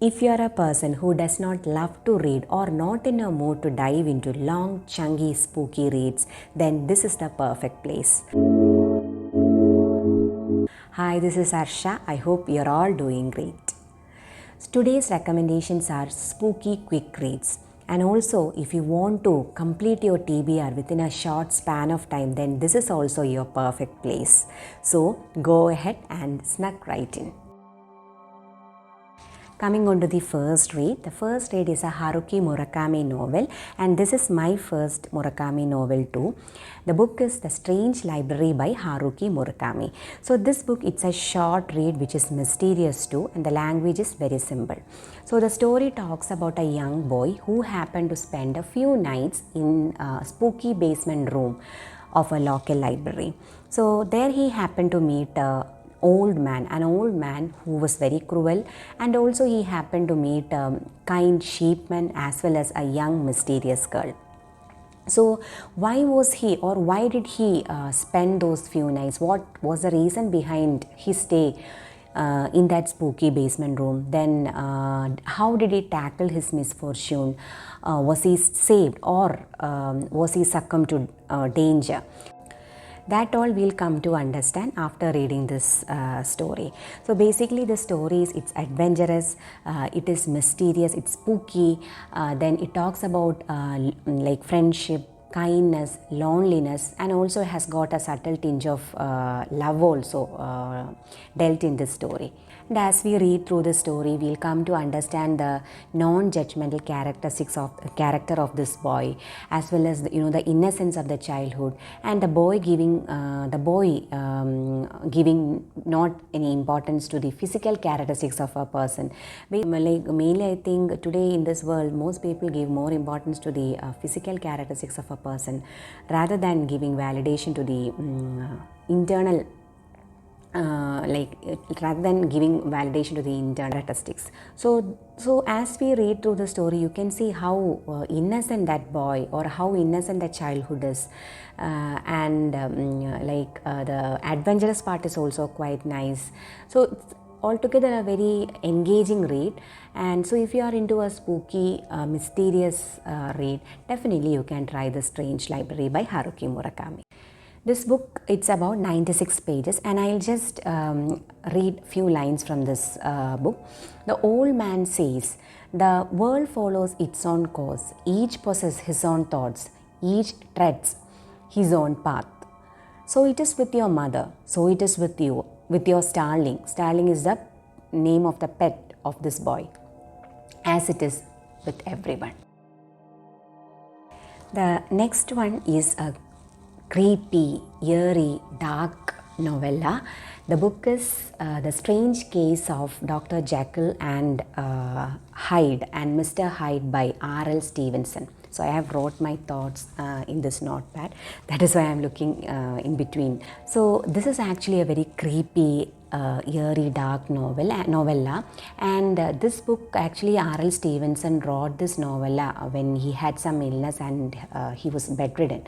If you are a person who does not love to read or not in a mood to dive into long, chunky, spooky reads, then this is the perfect place. Hi, this is Arsha. I hope you're all doing great. Today's recommendations are spooky quick reads. And also, if you want to complete your TBR within a short span of time, then this is also your perfect place. So, go ahead and snuck right in. Coming on to the first read is a Haruki Murakami novel, and this is my first Murakami novel too. The book is The Strange Library by Haruki Murakami. So this book, it's a short read which is mysterious too, and the language is very simple. So the story talks about a young boy who happened to spend a few nights in a spooky basement room of a local library. So there he happened to meet an old man who was very cruel, and also he happened to meet a kind sheepman as well as a young mysterious girl. So why did he spend those few nights? What was the reason behind his stay in that spooky basement room? Then how did he tackle his misfortune? Was he saved, or was he succumbed to danger? That all we'll come to understand after reading this story. So basically the story is, it's adventurous, it is mysterious, it's spooky, then it talks about like friendship, kindness, loneliness, and also has got a subtle tinge of love also dealt in this story. And as we read through the story, we'll come to understand the non-judgmental character of this boy, as well as the innocence of the childhood, and the boy giving not any importance to the physical characteristics of a person. Mainly, I think today in this world, most people give more importance to the physical characteristics of a person rather than giving validation to the internal. Rather than giving validation to the internal characteristics. So as we read through the story, you can see how innocent that boy, or how innocent the childhood is, and the adventurous part is also quite nice. So it's altogether a very engaging read. And so if you are into a spooky, mysterious read, definitely you can try The Strange Library by Haruki Murakami. This book, it's about 96 pages, and I'll just read few lines from this book. The old man says, "The world follows its own course. Each possesses his own thoughts. Each treads his own path. So it is with your mother. So it is with you, with your starling." Starling is the name of the pet of this boy. "As it is with everyone." The next one is a creepy, eerie, dark novella. The book is The Strange Case of Dr. Jekyll and Hyde and Mr. Hyde by R.L. Stevenson. So I have wrote my thoughts in this notepad. That is why I am looking in between. So this is actually a very creepy, eerie, dark novella. And this book, actually R.L. Stevenson wrote this novella when he had some illness and he was bedridden.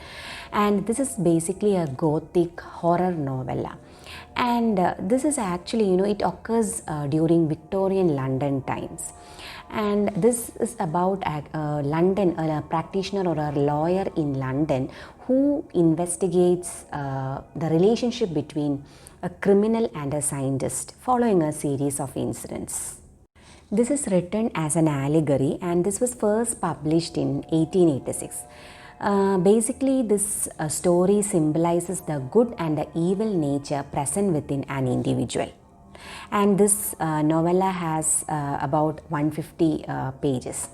And this is basically a gothic horror novella. And this is actually, it occurs during Victorian London times. And this is about a practitioner or a lawyer in London who investigates the relationship between a criminal and a scientist following a series of incidents. This is written as an allegory, and this was first published in 1886. Basically, this story symbolizes the good and the evil nature present within an individual. And this novella has about 150 pages.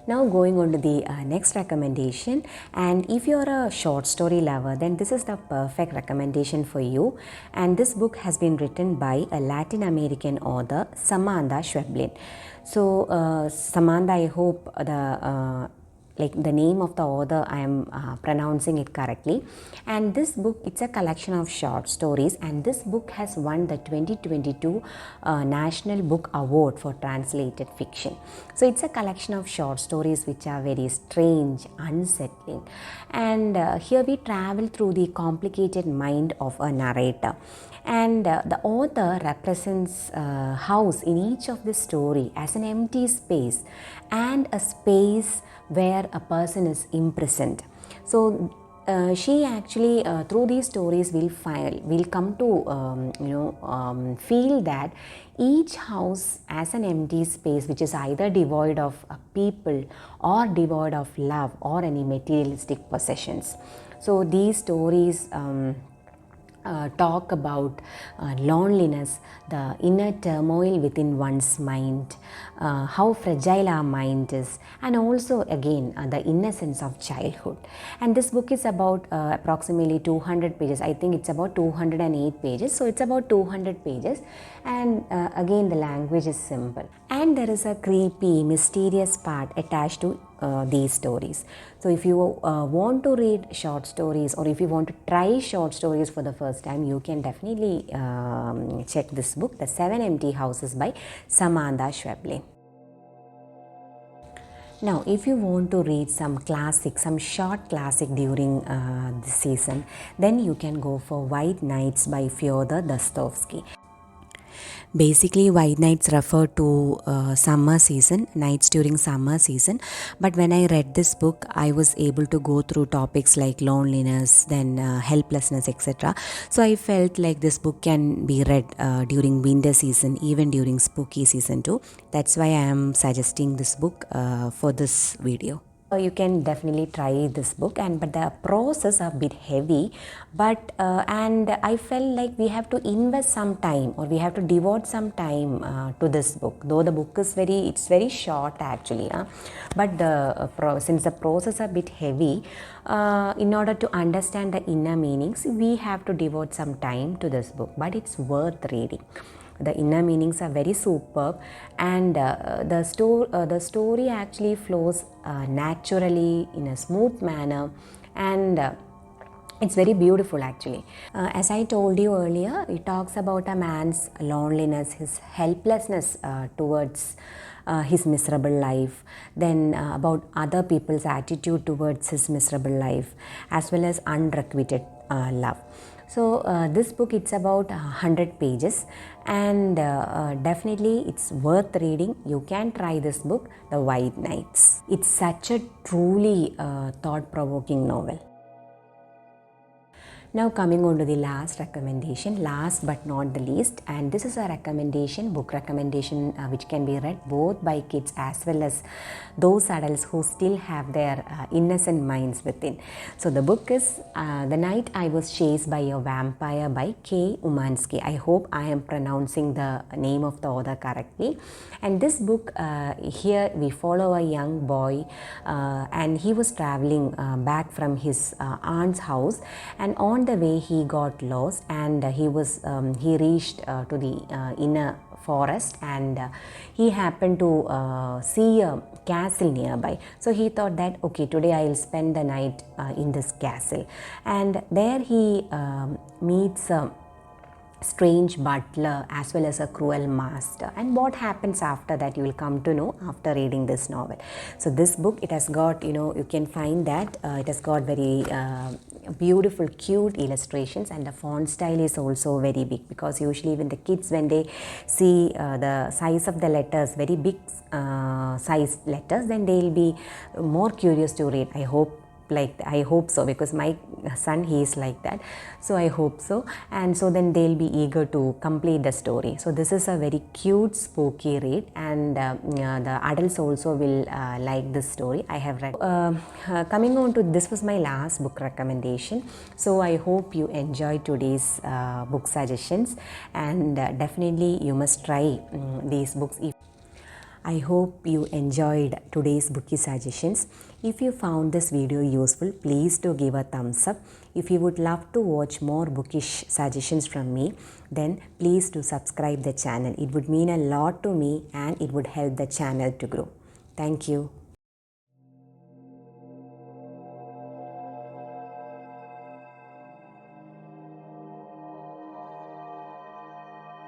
Now going on to the next recommendation, and if you are a short story lover, then this is the perfect recommendation for you. And this book has been written by a Latin American author, Samanta Schweblin. So Samanta, I hope the like the name of the author, I am pronouncing it correctly. And this book, it's a collection of short stories, and this book has won the 2022 National Book Award for translated fiction. So it's a collection of short stories which are very strange, unsettling, and here we travel through the complicated mind of a narrator. And the author represents a house in each of the story as an empty space and a space where a person is imprisoned. So she actually through these stories will come to feel that each house as an empty space which is either devoid of people or devoid of love or any materialistic possessions. So these stories talk about loneliness, the inner turmoil within one's mind, how fragile our mind is, and also again the innocence of childhood. And this book is about approximately 200 pages. I think it's about 208 pages. So it's about 200 pages, and again the language is simple. And there is a creepy, mysterious part attached to these stories. So if you want to read short stories, or if you want to try short stories for the first time, you can definitely check this book, The 7 Empty Houses by Samanta Schweblin. Now, if you want to read some classic, some short classic during this season, then you can go for White Nights by Fyodor Dostoevsky. Basically, white nights refer to summer season, nights during summer season. But when I read this book, I was able to go through topics like loneliness, then helplessness, etc. So I felt like this book can be read during winter season, even during spooky season too. That's why I am suggesting this book for this video. You can definitely try this book, but the process are a bit heavy, and I felt like we have to invest some time, or we have to devote some time to this book, though the book is very short actually, but since the process are a bit heavy, in order to understand the inner meanings, we have to devote some time to this book, but it's worth reading. The inner meanings are very superb, and the story actually flows naturally in a smooth manner, and it's very beautiful actually. As I told you earlier, it talks about a man's loneliness, his helplessness towards his miserable life, then about other people's attitude towards his miserable life, as well as unrequited love. So this book, it's about 100 pages, and definitely it's worth reading. You can try this book, The White Nights. It's such a truly thought-provoking novel. Now coming on to the last recommendation, last but not the least, and this is a recommendation, book recommendation which can be read both by kids as well as those adults who still have their innocent minds within. So the book is The Night I Was Chased by a Vampire by Kaye Umansky. I hope I am pronouncing the name of the author correctly. And this book, here we follow a young boy, and he was traveling back from his aunt's house, and on the way he got lost, and he reached to the inner forest, and he happened to see a castle nearby. So he thought that, okay, today I will spend the night in this castle, and there he meets a strange butler as well as a cruel master. And what happens after that, you will come to know after reading this novel. So this book, it has got, you can find that it has got very beautiful, cute illustrations, and the font style is also very big, because usually when the kids, when they see the size of the letters, very big size letters, then they will be more curious to read. I hope so, because my son, he is like that, so I hope so, and so then they'll be eager to complete the story. So this is a very cute, spooky read, and the adults also will like this story. I have read. Coming on to, this was my last book recommendation, so I hope you enjoyed today's book suggestions, and definitely you must try these books. I hope you enjoyed today's bookie suggestions. If you found this video useful, please do give a thumbs up. If you would love to watch more bookish suggestions from me, then please do subscribe the channel. It would mean a lot to me, and it would help the channel to grow. Thank you.